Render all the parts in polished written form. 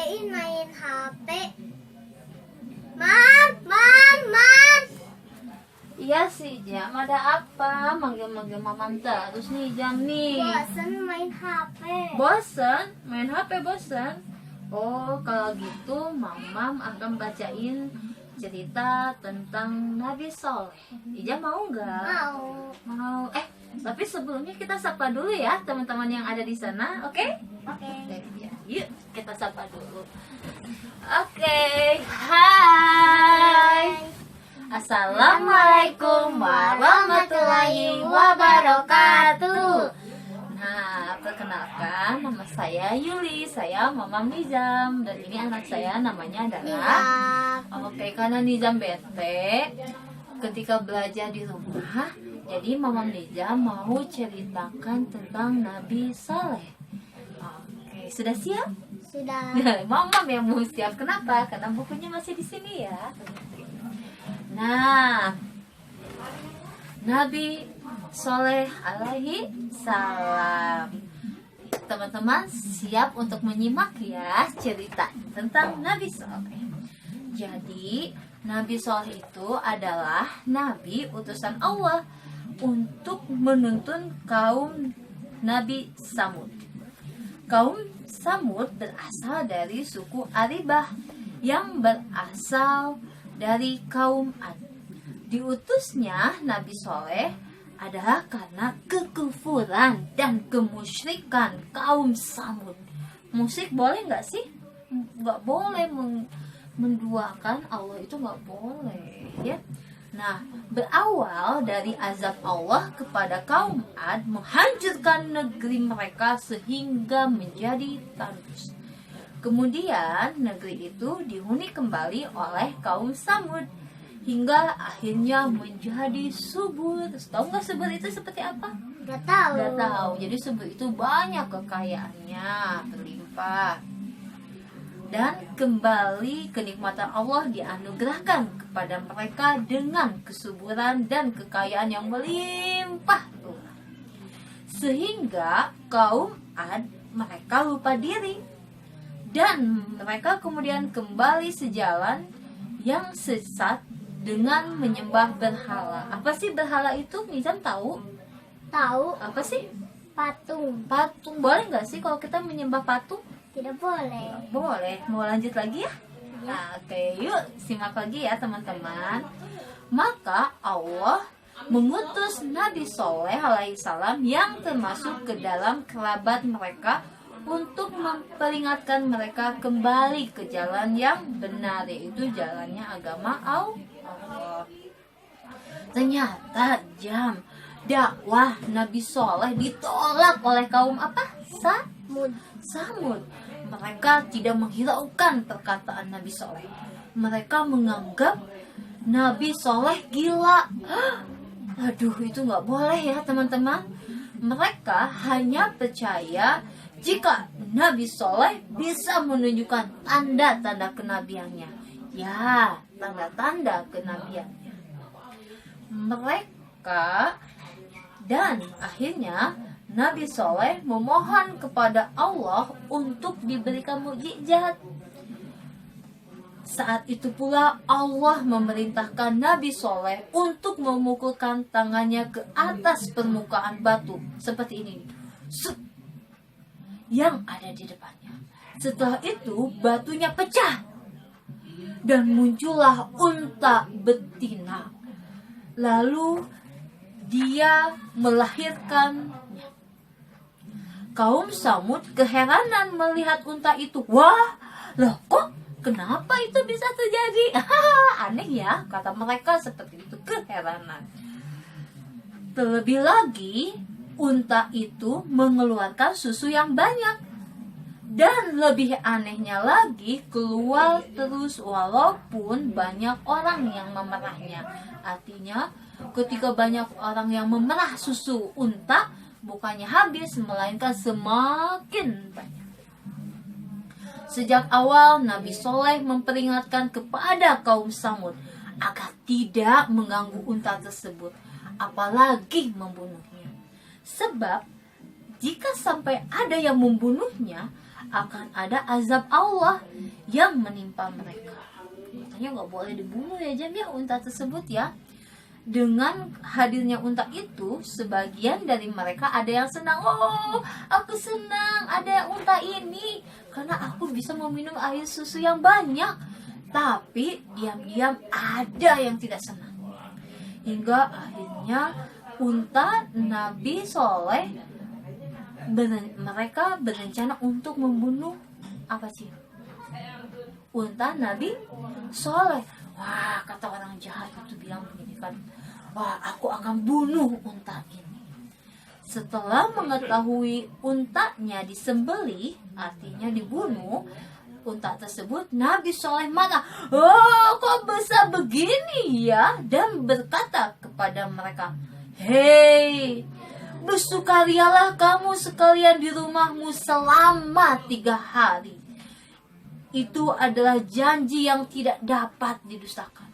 Dein main HP. Mam. Iya sih Jam, ada apa? Manggil-manggil Mamam terus nih Jam nih. Bosan main HP. Bosen? Main HP bosen? Oh, kalau gitu Mamam akan bacain cerita tentang Nabi Soleh. Ija mau nggak? Mau. Tapi sebelumnya kita sapa dulu ya teman-teman yang ada di sana, oke? Oke. Ya, yuk kita sapa dulu. Oke, hai. Assalamualaikum warahmatullahi wabarakatuh. Nah, perkenalkan nama saya Yuli, saya Mamam Nizam, dan ini anak saya namanya adalah. Oke, karena Nizam bete ketika belajar di rumah, jadi Mamam Nizam mau ceritakan tentang Nabi Saleh. Oke, sudah siap? Sudah. Mamam yang mau siap. Kenapa? Karena bukunya masih di sini ya. Nah, Nabi Soleh alaihi salam. Teman-teman siap untuk menyimak ya cerita tentang Nabi Soleh. Jadi Nabi Soleh itu adalah Nabi utusan Allah untuk menuntun kaum Nabi Samud. Kaum Samud berasal dari suku Aribah yang berasal dari kaum Ad. Diutusnya Nabi Soleh adalah karena kekufuran dan kemusyrikan kaum Samud. Musyrik boleh nggak sih? Nggak boleh, menduakan Allah itu nggak boleh ya. Nah, berawal dari azab Allah kepada kaum Ad menghancurkan negeri mereka sehingga menjadi tandus. Kemudian negeri itu dihuni kembali oleh kaum Samud hingga akhirnya menjadi subur. Tahu nggak subur itu seperti apa? Gak tahu. Nggak tahu. Jadi subur itu banyak kekayaannya, berlimpah. Dan kembali kenikmatan Allah dianugerahkan kepada mereka dengan kesuburan dan kekayaan yang melimpah ruah. Sehingga kaum Ad mereka lupa diri. Dan mereka kemudian kembali sejalan yang sesat dengan menyembah berhala. Apa sih berhala itu? Nizam tahu? Tahu. Apa sih? Patung. Patung. Boleh nggak sih kalau kita menyembah patung? Tidak boleh. Boleh. Mau lanjut lagi ya? Nah, oke, yuk simak lagi ya teman-teman. Maka Allah mengutus Nabi Soleh alaihissalam yang termasuk ke dalam kerabat mereka untuk memperingatkan mereka kembali ke jalan yang benar, yaitu jalannya agama Allah. Ternyata Jam, dakwah Nabi Soleh ditolak oleh kaum apa? Samud. Mereka tidak menghiraukan perkataan Nabi Soleh. Mereka menganggap Nabi Soleh gila. Aduh, itu nggak boleh ya teman-teman. Mereka hanya percaya jika Nabi Soleh bisa menunjukkan tanda-tanda kenabiannya. Ya, tanda-tanda kenabiannya. Mereka dan akhirnya Nabi Soleh memohon kepada Allah untuk diberikan mukjizat. Saat itu pula Allah memerintahkan Nabi Soleh untuk memukulkan tangannya ke atas permukaan batu seperti ini. Yang ada di depannya. Setelah itu batunya pecah dan muncullah unta betina. Lalu dia melahirkannya. Kaum Samud keheranan melihat unta itu. Wah, loh kok kenapa itu bisa terjadi? Aneh ya, kata mereka seperti itu, keheranan. Terlebih lagi unta itu mengeluarkan susu yang banyak. Dan lebih anehnya lagi, keluar terus walaupun banyak orang yang memerahnya. Artinya, ketika banyak orang yang memerah susu unta, bukannya habis, melainkan semakin banyak. Sejak awal, Nabi Soleh memperingatkan kepada kaum Samud agar tidak mengganggu unta tersebut, apalagi membunuhnya. Sebab jika sampai ada yang membunuhnya akan ada azab Allah yang menimpa mereka. Makanya nggak boleh dibunuh ya Jam ya unta tersebut ya. Dengan hadirnya unta itu, sebagian dari mereka ada yang senang. Oh, aku senang ada unta ini karena aku bisa meminum air susu yang banyak. Tapi diam-diam ada yang tidak senang. Hingga akhirnya unta Nabi Soleh mereka berencana untuk membunuh apa sih? Unta Nabi Soleh. Wah, kata orang jahat itu bilang begini kan, wah, aku akan bunuh unta ini. Setelah mengetahui untanya disembelih, artinya dibunuh, unta tersebut, Nabi Soleh marah. Oh, kok bisa begini ya? Dan berkata kepada mereka, hei, bersukarialah kamu sekalian di rumahmu selama 3 hari. Itu adalah janji yang tidak dapat didustakan.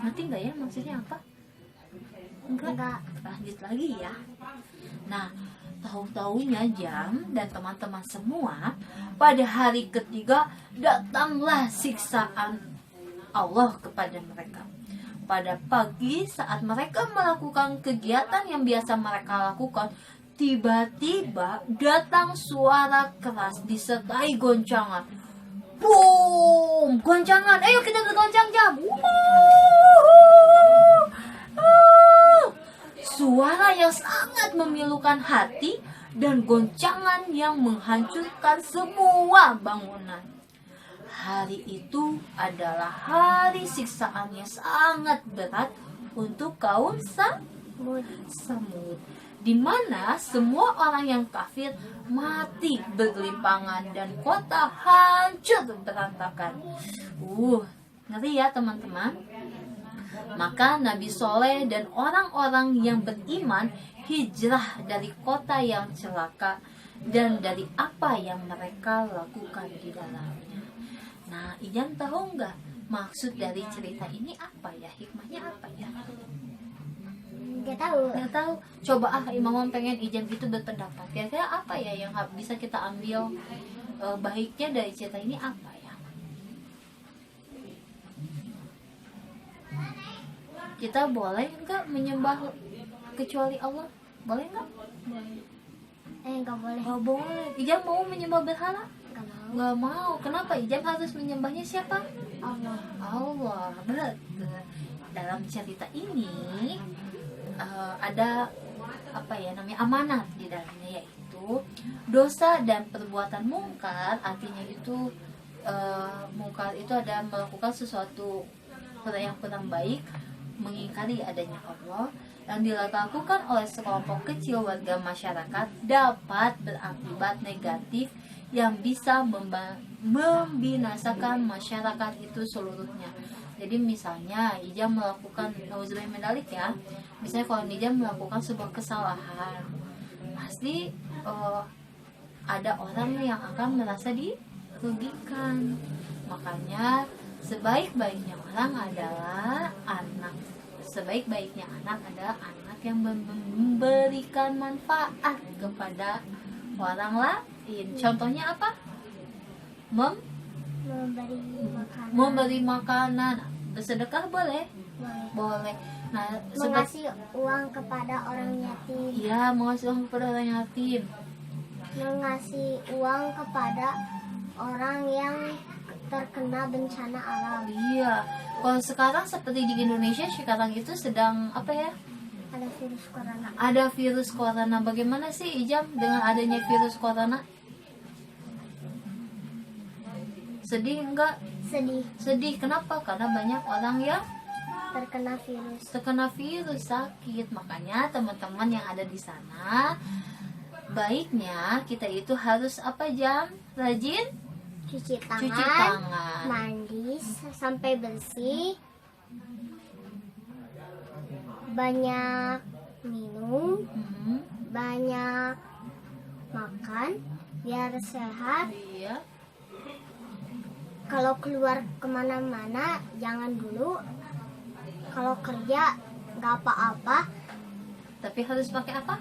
Ngerti nggak ya maksudnya apa? Enggak. Lanjut lagi ya. Nah, tahu-tahunya Jam dan teman-teman semua, pada hari ketiga datanglah siksaan Allah kepada mereka. Pada pagi saat mereka melakukan kegiatan yang biasa mereka lakukan, tiba-tiba datang suara keras disertai goncangan. Boom! Goncangan. Ayo kita bergoncang Jam. Suara yang sangat memilukan hati dan goncangan yang menghancurkan semua bangunan. Hari itu adalah hari siksaan yang sangat berat untuk kaum Samud, di mana semua orang yang kafir mati bergelimpangan dan kota hancur berantakan. Ngeri ya teman-teman. Maka Nabi Soleh dan orang-orang yang beriman hijrah dari kota yang celaka dan dari apa yang mereka lakukan di dalamnya. Nah, Ijam tahu nggak maksud dari cerita ini apa ya? Hikmahnya apa ya? Nggak tahu. Nggak tahu. Coba Imam pengen Ijam itu berpendapat. Kira-kira apa ya yang bisa kita ambil baiknya dari cerita ini apa ya? Kita boleh nggak menyembah kecuali Allah? Boleh nggak? Nggak boleh. Nggak boleh. Ijam mau menyembah berhala? Nggak mau. Nggak mau. Kenapa Ijam harus menyembahnya siapa? Allah. Allah. Betul. Dalam cerita ini ada apa ya namanya amanat di dalamnya, yaitu dosa dan perbuatan mungkar. Artinya itu mungkar itu ada melakukan sesuatu yang kurang baik, mengingkari adanya Allah, yang dilakukan oleh sekelompok kecil warga masyarakat dapat berakibat negatif yang bisa membinasakan masyarakat itu seluruhnya. Jadi misalnya Ijam melakukan nauzubillah min dzalik ya. Misalnya kalau Ijam melakukan sebuah kesalahan, pasti ada orang yang akan merasa dirugikan. Makanya sebaik-baiknya orang adalah anak. Sebaik-baiknya anak adalah anak yang memberikan manfaat kepada orang lain. Contohnya apa? Memberi makanan. Bersedekah boleh? Boleh. Nah, Mengasih uang kepada orang yatim. Iya, mengasih uang kepada orang yatim. Mengasih uang kepada orang yang terkena bencana alam. Iya. Kalau sekarang seperti di Indonesia sekarang itu sedang apa ya? Ada virus corona. Ada virus corona. Bagaimana sih Ijam dengan adanya virus corona? Sedih enggak? Sedih. Kenapa? Karena banyak orang yang terkena virus sakit. Makanya teman-teman yang ada di sana, baiknya kita itu harus apa Jam? Rajin cuci cuci tangan, mandi sampai bersih, banyak minum, banyak makan biar sehat. Iya. Kalau keluar kemana-mana jangan dulu. Kalau kerja nggak apa-apa, Tapi harus pakai apa?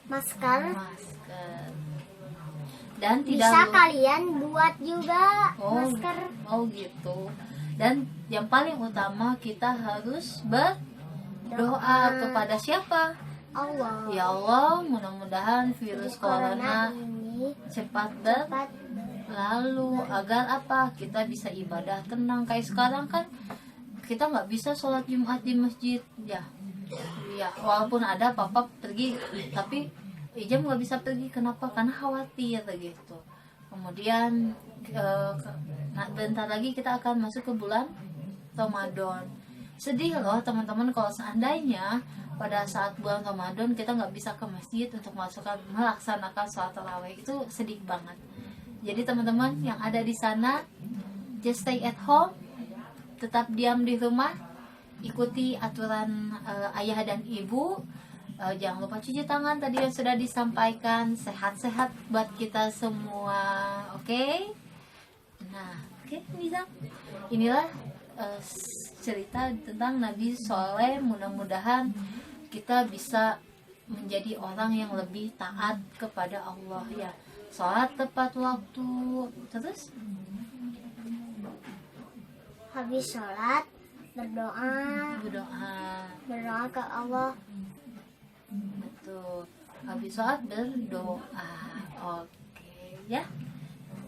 masker. Masker. Dan tidak Bisa kalian buat juga masker. Oh gitu. Dan yang paling utama kita harus berdoa kepada siapa? Allah. Ya Allah, mudah-mudahan virus corona ini cepat cepat berlalu agar apa? Kita bisa ibadah tenang. Kayak sekarang kan kita nggak bisa sholat Jumat di masjid, ya. Ya, walaupun ada papa pergi, tapi Ijam nggak bisa pergi. Kenapa? Karena khawatir gitu. Kemudian bentar lagi kita akan masuk ke bulan Ramadan. Sedih loh teman-teman kalau seandainya pada saat bulan Ramadan kita nggak bisa ke masjid untuk melaksanakan sholat tarawih. Itu sedih banget. Jadi teman-teman yang ada di sana, just stay at home, tetap diam di rumah, ikuti aturan ayah dan ibu. Jangan lupa cuci tangan tadi yang sudah disampaikan. Sehat-sehat buat kita semua, oke? Nah, oke, Nizam. Inilah cerita tentang Nabi Soleh. Mudah-mudahan kita bisa menjadi orang yang lebih taat kepada Allah, ya. Sholat tepat waktu. Terus habis sholat berdoa ke Allah. Betul. Habis sholat berdoa. Oke, ya.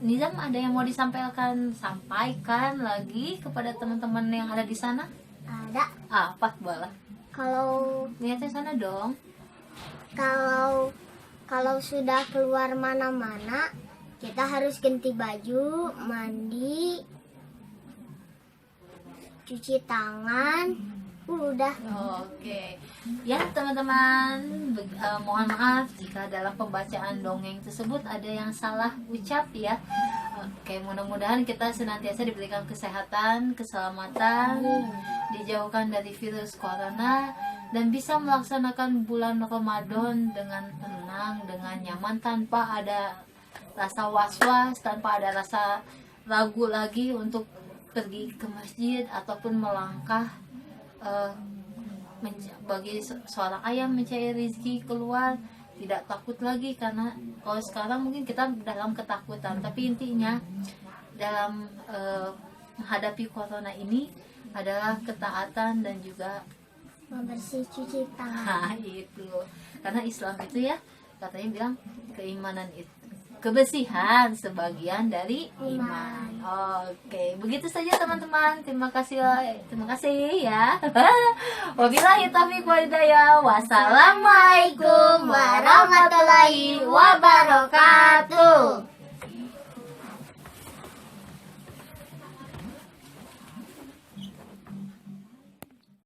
Nizam ada yang mau sampaikan lagi kepada teman-teman yang ada di sana? Ada. Apa boleh? Kalau Lihatnya sana dong. kalau sudah keluar mana-mana, kita harus ganti baju, mandi, cuci tangan, udah. Oke, ya teman-teman, mohon maaf jika dalam pembacaan dongeng tersebut ada yang salah ucap ya. Oke, mudah-mudahan kita senantiasa diberikan kesehatan, keselamatan, dijauhkan dari virus corona, dan bisa melaksanakan bulan Ramadan dengan tenang, dengan nyaman, tanpa ada rasa was-was, tanpa ada rasa ragu lagi untuk pergi ke masjid ataupun melangkah bagi seorang ayah mencari rezeki keluar. Tidak takut lagi, karena kalau sekarang mungkin kita dalam ketakutan, tapi intinya dalam menghadapi corona ini adalah ketaatan dan juga Membersih cuci nah, tangan. itu karena Islam itu ya katanya bilang keimanan itu kebersihan sebagian dari iman. Oke, begitu saja teman-teman. Terima kasih ya. Wabillahi taufiq wal hidayah. Wassalamualaikum warahmatullahi wabarakatuh.